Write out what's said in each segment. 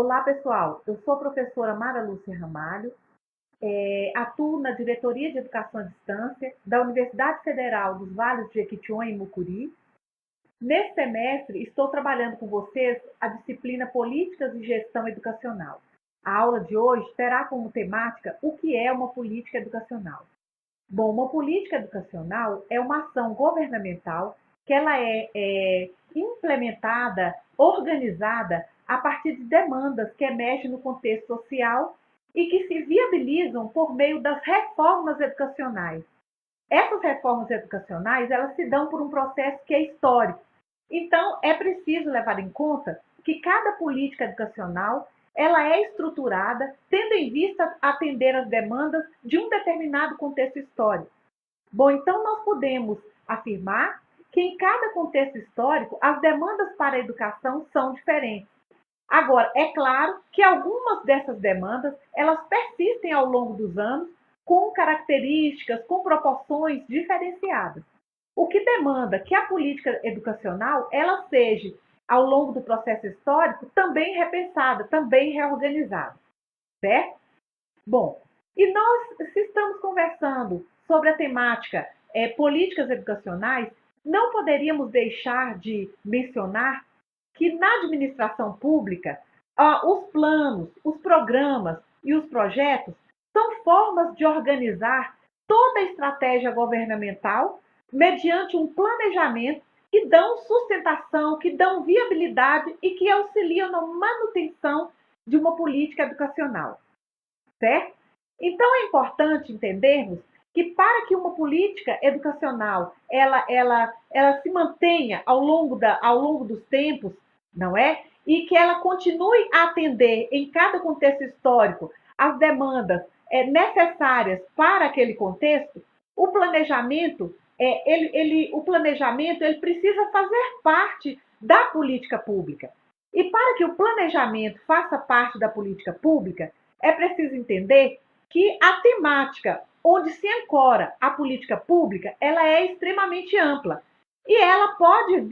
Olá, pessoal. Eu sou a professora Mara Lúcia Ramalho, atuo na Diretoria de Educação à Distância da Universidade Federal dos Vales de Jequitinhonha e Mucuri. Neste semestre, estou trabalhando com vocês a disciplina Políticas e Gestão Educacional. A aula de hoje terá como temática o que é uma política educacional. Bom, uma política educacional é uma ação governamental que ela é implementada, organizada a partir de demandas que emergem no contexto social e que se viabilizam por meio das reformas educacionais. Essas reformas educacionais, elas se dão por um processo que é histórico. Então, é preciso levar em conta que cada política educacional ela é estruturada tendo em vista atender às demandas de um determinado contexto histórico. Bom, então nós podemos afirmar que em cada contexto histórico as demandas para a educação são diferentes. Agora, é claro que algumas dessas demandas, elas persistem ao longo dos anos com características, com proporções diferenciadas. O que demanda que a política educacional, ela seja, ao longo do processo histórico, também repensada, também reorganizada, certo? Bom, e nós, se estamos conversando sobre a temática políticas educacionais, não poderíamos deixar de mencionar que na administração pública, os planos, os programas e os projetos são formas de organizar toda a estratégia governamental mediante um planejamento que dão sustentação, que dão viabilidade e que auxiliam na manutenção de uma política educacional, certo? Então é importante entendermos que para que uma política educacional ela se mantenha ao longo dos tempos, não é? E que ela continue a atender em cada contexto histórico as demandas necessárias para aquele contexto, o planejamento ele precisa fazer parte da política pública. E para que o planejamento faça parte da política pública, é preciso entender que a temática onde se ancora a política pública, ela é extremamente ampla. E ela pode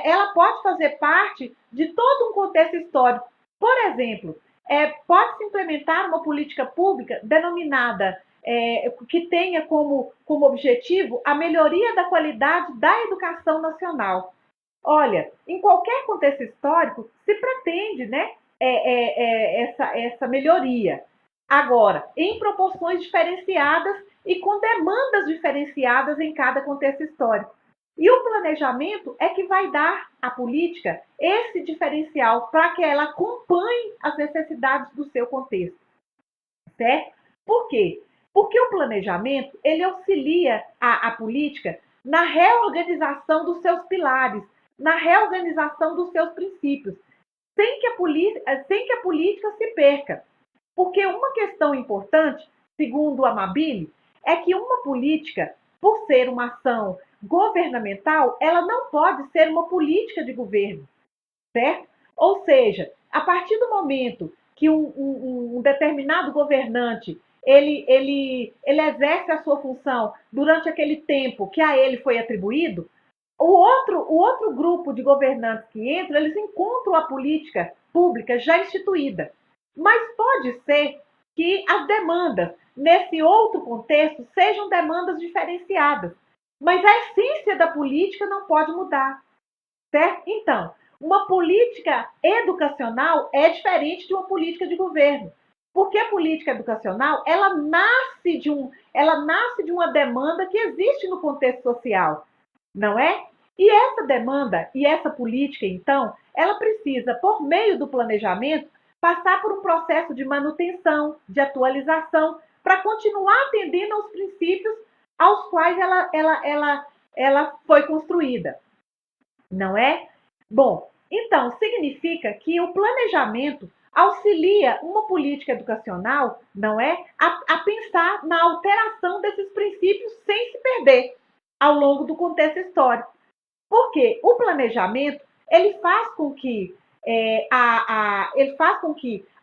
ela pode fazer parte de todo um contexto histórico. Por exemplo, pode-se implementar uma política pública denominada que tenha como objetivo a melhoria da qualidade da educação nacional. Olha, em qualquer contexto histórico se pretende, né, essa melhoria. Agora, em proporções diferenciadas e com demandas diferenciadas em cada contexto histórico. E o planejamento é que vai dar à política esse diferencial para que ela acompanhe as necessidades do seu contexto, certo? Por quê? Porque o planejamento, ele auxilia a política na reorganização dos seus pilares, na reorganização dos seus princípios, sem que a política se perca. Porque uma questão importante, segundo a Mabile, é que uma política, por ser uma ação governamental, ela não pode ser uma política de governo, certo? Ou seja, a partir do momento que um determinado governante exerce a sua função durante aquele tempo que a ele foi atribuído, o outro grupo de governantes que entra, eles encontram a política pública já instituída. Mas pode ser que as demandas nesse outro contexto sejam demandas diferenciadas. Mas a essência da política não pode mudar, certo? Então, uma política educacional é diferente de uma política de governo. Porque a política educacional, ela nasce de uma demanda que existe no contexto social, não é? E essa demanda e essa política, então, ela precisa, por meio do planejamento, passar por um processo de manutenção, de atualização, para continuar atendendo aos princípios aos quais ela foi construída, não é? Bom, então, significa que o planejamento auxilia uma política educacional, não é? A pensar na alteração desses princípios sem se perder ao longo do contexto histórico. Porque o planejamento, ele faz com que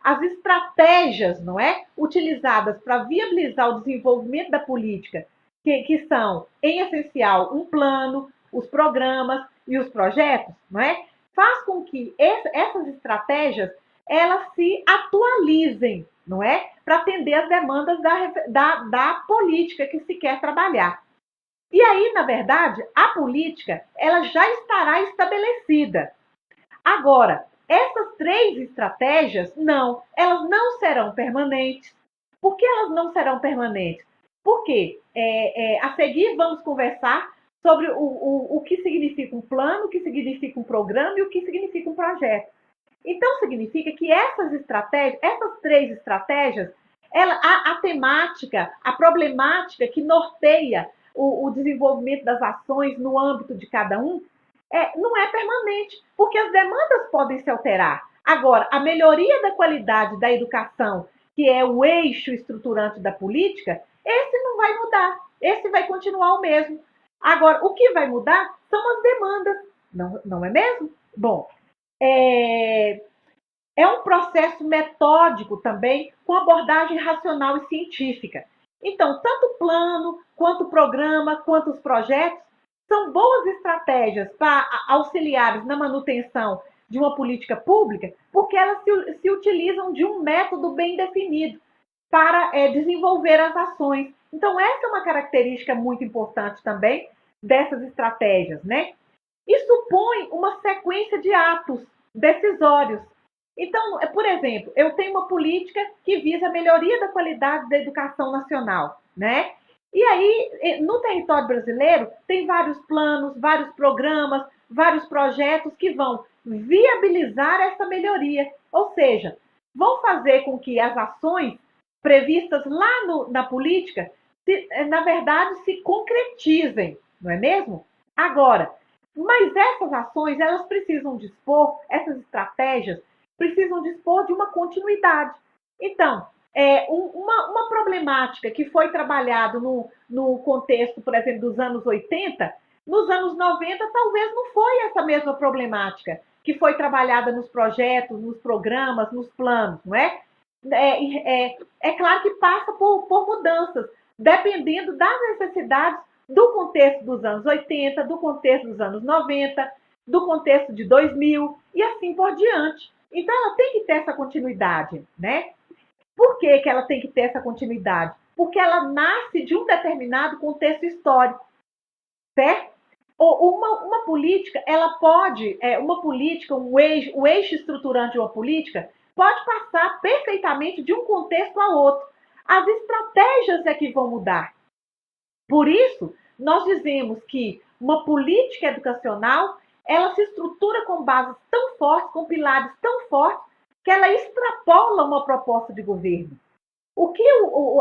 as estratégias, não é, utilizadas para viabilizar o desenvolvimento da política, que são, em essencial, um plano, os programas e os projetos, não é, faz com que essas estratégias elas se atualizem, não é? Para atender as demandas da política que se quer trabalhar. E aí, na verdade, a política ela já estará estabelecida. Agora, essas três estratégias, não, elas não serão permanentes. Por que elas não serão permanentes? Porque a seguir vamos conversar sobre o que significa um plano, o que significa um programa e o que significa um projeto. Então, significa que essas estratégias, essas três estratégias, a temática, a problemática que norteia o desenvolvimento das ações no âmbito de cada um, não é permanente, porque as demandas podem se alterar. Agora, a melhoria da qualidade da educação, que é o eixo estruturante da política, esse não vai mudar, esse vai continuar o mesmo. Agora, o que vai mudar são as demandas, não é mesmo? Bom, é, é um processo metódico também, com abordagem racional e científica. Então, tanto o plano, quanto o programa, quanto os projetos, são boas estratégias para auxiliares na manutenção de uma política pública, porque elas se utilizam de um método bem definido para desenvolver as ações. Então, essa é uma característica muito importante também dessas estratégias, né? E supõe uma sequência de atos decisórios. Então, por exemplo, eu tenho uma política que visa a melhoria da qualidade da educação nacional, né? E aí, no território brasileiro, tem vários planos, vários programas, vários projetos que vão viabilizar essa melhoria. Ou seja, vão fazer com que as ações previstas lá na política, na verdade, se concretizem, não é mesmo? Agora, mas essas ações, elas precisam dispor, essas estratégias, precisam dispor de uma continuidade. Então, uma problemática que foi trabalhada no contexto, por exemplo, dos anos 80, nos anos 90 talvez não foi essa mesma problemática que foi trabalhada nos projetos, nos programas, nos planos, não é? É claro que passa por mudanças, dependendo das necessidades do contexto dos anos 80, do contexto dos anos 90, do contexto de 2000 e assim por diante. Então, ela tem que ter essa continuidade, né? Por que ela tem que ter essa continuidade? Porque ela nasce de um determinado contexto histórico, certo? Uma política, ela pode, uma política, o eixo estruturante de uma política pode passar perfeitamente de um contexto a outro. As estratégias é que vão mudar. Por isso, nós dizemos que uma política educacional, ela se estrutura com bases tão fortes, com pilares tão fortes, que ela extrapola uma proposta de governo. O que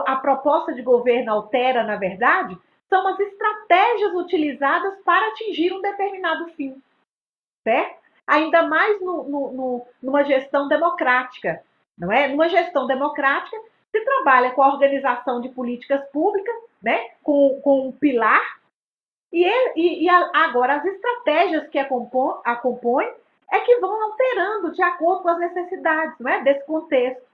a proposta de governo altera, na verdade, são as estratégias utilizadas para atingir um determinado fim, certo? Ainda mais numa gestão democrática, não é? Numa gestão democrática, se trabalha com a organização de políticas públicas, né? Com um pilar, agora as estratégias que a compõem é que vão alterando de acordo com as necessidades, não é? Desse contexto.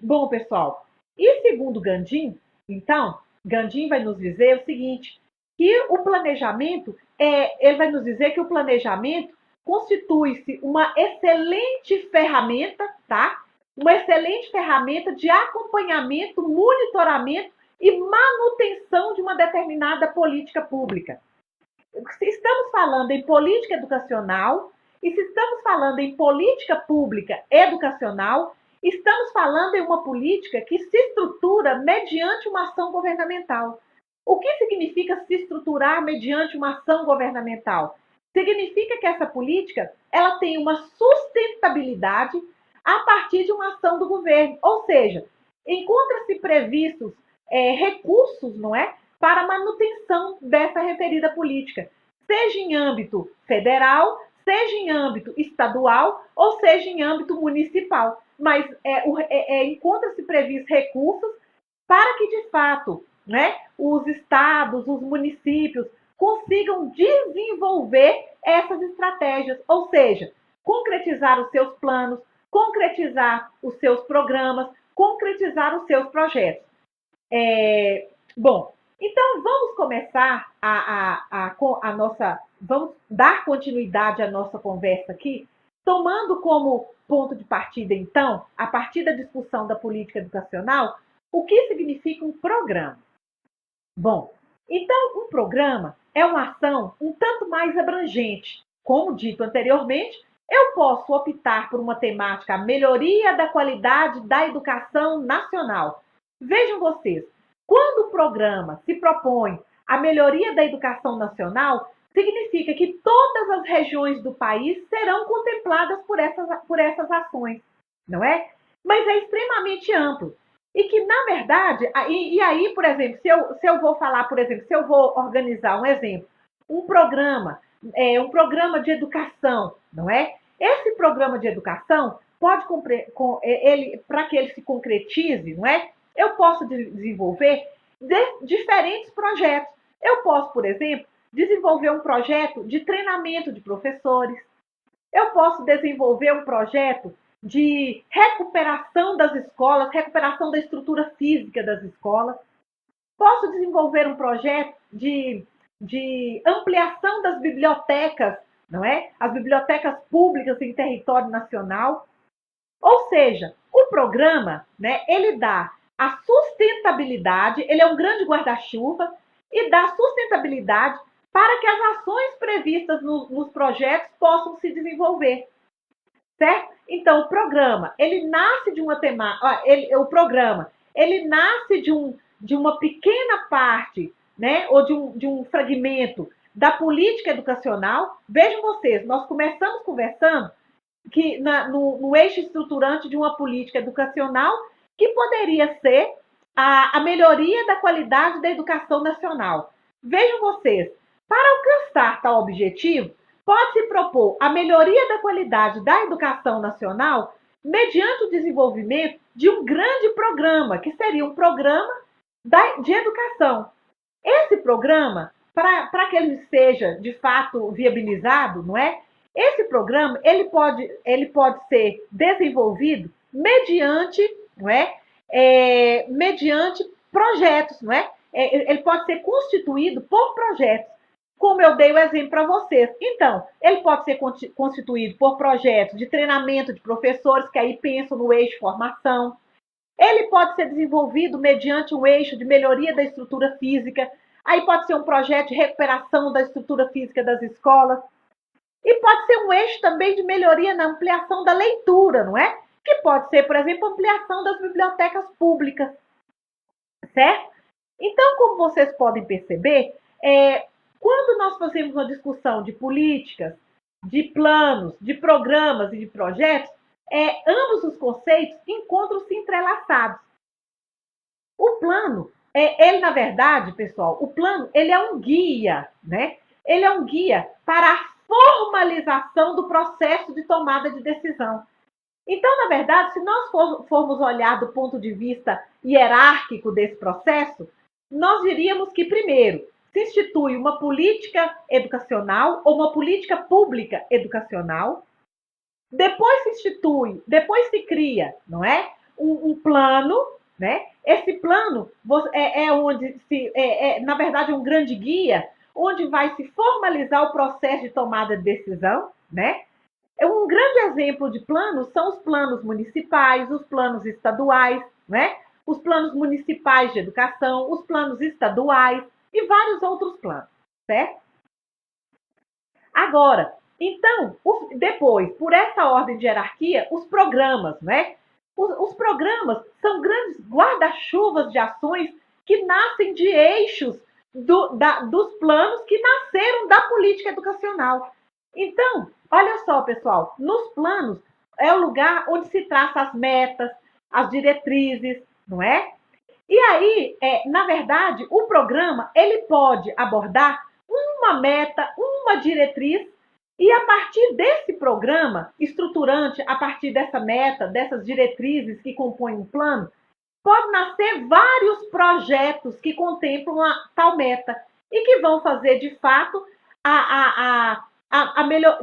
Bom, pessoal, e segundo Gandhi, então, Gandhi vai nos dizer o seguinte, que o planejamento, ele vai nos dizer que o planejamento constitui-se uma excelente ferramenta, tá? Uma excelente ferramenta de acompanhamento, monitoramento e manutenção de uma determinada política pública. Se estamos falando em política educacional e se estamos falando em política pública educacional, estamos falando em uma política que se estrutura mediante uma ação governamental. O que significa se estruturar mediante uma ação governamental? Significa que essa política ela tem uma sustentabilidade a partir de uma ação do governo. Ou seja, encontra-se previstos recursos, não é? Para a manutenção dessa referida política, seja em âmbito federal, seja em âmbito estadual ou seja em âmbito municipal. Mas encontra-se previstos recursos para que, de fato, né, os estados, os municípios consigam desenvolver essas estratégias, ou seja, concretizar os seus planos, concretizar os seus programas, concretizar os seus projetos. Bom, então vamos começar a nossa, vamos dar continuidade à nossa conversa aqui, tomando como ponto de partida, então, a partir da discussão da política educacional, o que significa um programa? Bom, então um programa é uma ação um tanto mais abrangente. Como dito anteriormente, eu posso optar por uma temática, a melhoria da qualidade da educação nacional. Vejam vocês, quando o programa se propõe a melhoria da educação nacional, significa que todas as regiões do país serão contempladas por essas ações, não é? Mas é extremamente amplo. E que, na verdade, e aí, por exemplo, se eu vou falar, por exemplo, se eu vou organizar um exemplo, um programa de educação, não é? Esse programa de educação pode, para que ele se concretize, não é? Eu posso desenvolver diferentes projetos. Eu posso, por exemplo, desenvolver um projeto de treinamento de professores. Eu posso desenvolver um projeto de recuperação das escolas, recuperação da estrutura física das escolas. Posso desenvolver um projeto de ampliação das bibliotecas, não é? As bibliotecas públicas em território nacional. Ou seja, o programa, né, ele dá a sustentabilidade, ele é um grande guarda-chuva e dá sustentabilidade para que as ações previstas nos projetos possam se desenvolver, certo? Então, o programa, ele nasce de uma temática, ele nasce de uma pequena parte, né, ou de um fragmento da política educacional. Vejam vocês, nós começamos conversando que no eixo estruturante de uma política educacional que poderia ser a melhoria da qualidade da educação nacional. Vejam vocês, para alcançar tal objetivo, pode-se propor a melhoria da qualidade da educação nacional mediante o desenvolvimento de um grande programa, que seria um programa de educação. Esse programa, para que ele seja de fato viabilizado, não é? Esse programa ele pode ser desenvolvido mediante, não é? Mediante projetos, não é? Ele pode ser constituído por projetos, como eu dei o exemplo para vocês. Então, ele pode ser constituído por projetos de treinamento de professores, que aí pensam no eixo formação. Ele pode ser desenvolvido mediante um eixo de melhoria da estrutura física. Aí pode ser um projeto de recuperação da estrutura física das escolas. E pode ser um eixo também de melhoria na ampliação da leitura, não é? Que pode ser, por exemplo, ampliação das bibliotecas públicas, certo? Então, como vocês podem perceber, quando nós fazemos uma discussão de políticas, de planos, de programas e de projetos, ambos os conceitos encontram-se entrelaçados. O plano, ele na verdade, pessoal, o plano ele é um guia, né? Ele é um guia para a formalização do processo de tomada de decisão. Então, na verdade, se nós formos olhar do ponto de vista hierárquico desse processo, nós diríamos que, primeiro, se institui uma política educacional ou uma política pública educacional, depois se cria, não é? Um plano, né? Esse plano onde na verdade, um grande guia, onde vai se formalizar o processo de tomada de decisão, né? Um grande exemplo de planos são os planos municipais, os planos estaduais, né? Os planos municipais de educação, os planos estaduais e vários outros planos, certo? Agora, então, depois, por essa ordem de hierarquia, os programas, né? Os programas são grandes guarda-chuvas de ações que nascem de eixos dos planos que nasceram da política educacional. Então, olha só, pessoal, nos planos é o lugar onde se traça as metas, as diretrizes, não é? E aí, na verdade, o programa ele pode abordar uma meta, uma diretriz, e a partir desse programa estruturante, a partir dessa meta, dessas diretrizes que compõem um plano, pode nascer vários projetos que contemplam tal meta e que vão fazer, de fato,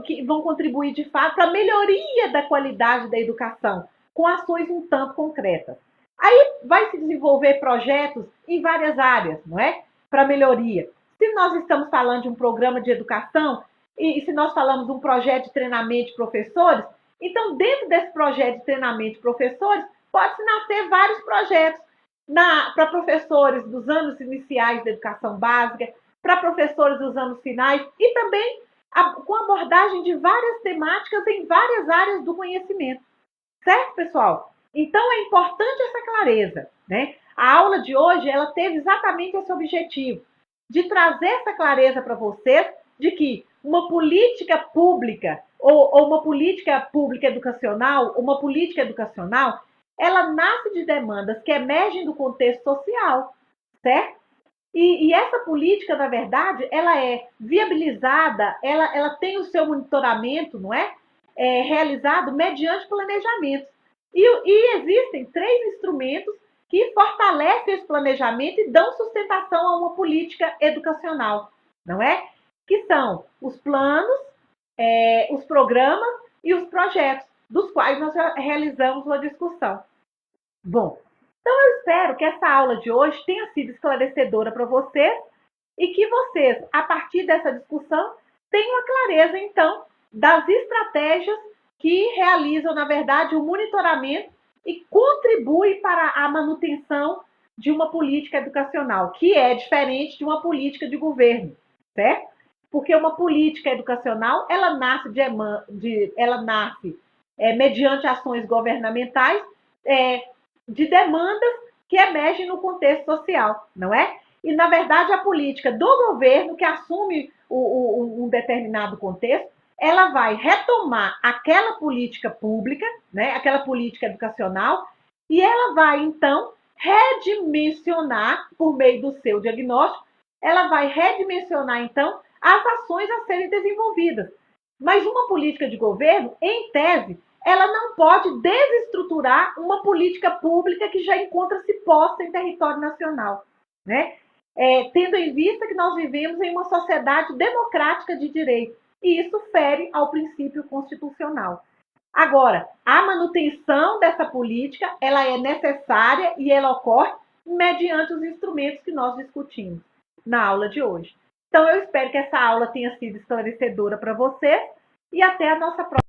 que vão contribuir, de fato, para a melhoria da qualidade da educação, com ações um tanto concretas. Aí vai se desenvolver projetos em várias áreas, não é? Para melhoria. Se nós estamos falando de um programa de educação, e se nós falamos de um projeto de treinamento de professores, então, dentro desse projeto de treinamento de professores, pode-se nascer vários projetos para professores dos anos iniciais da educação básica, para professores dos anos finais e também com abordagem de várias temáticas em várias áreas do conhecimento. Certo, pessoal? Então, é importante essa clareza, né? A aula de hoje, ela teve exatamente esse objetivo, de trazer essa clareza para vocês, de que uma política pública, ou uma política pública educacional, ela nasce de demandas que emergem do contexto social, certo? E essa política, na verdade, ela é viabilizada, ela tem o seu monitoramento, não é? Realizado mediante planejamento. E existem 3 instrumentos que fortalecem esse planejamento e dão sustentação a uma política educacional, não é? Que são os planos, os programas e os projetos, dos quais nós já realizamos uma discussão. Bom, então eu espero que essa aula de hoje tenha sido esclarecedora para vocês e que vocês, a partir dessa discussão, tenham a clareza, então, das estratégias que realizam, na verdade, o monitoramento e contribuem para a manutenção de uma política educacional, que é diferente de uma política de governo, certo? Porque uma política educacional, ela nasce, mediante ações governamentais, de demandas que emergem no contexto social, não é? E, na verdade, a política do governo que assume um determinado contexto, ela vai retomar aquela política pública, né, aquela política educacional, e ela vai, então, redimensionar, por meio do seu diagnóstico, ela vai redimensionar, então, as ações a serem desenvolvidas. Mas uma política de governo, em tese, ela não pode desestruturar uma política pública que já encontra-se posta em território nacional, né? Tendo em vista que nós vivemos em uma sociedade democrática de direito, e isso fere ao princípio constitucional. Agora, a manutenção dessa política, ela é necessária e ela ocorre mediante os instrumentos que nós discutimos na aula de hoje. Então, eu espero que essa aula tenha sido esclarecedora para vocês e até a nossa próxima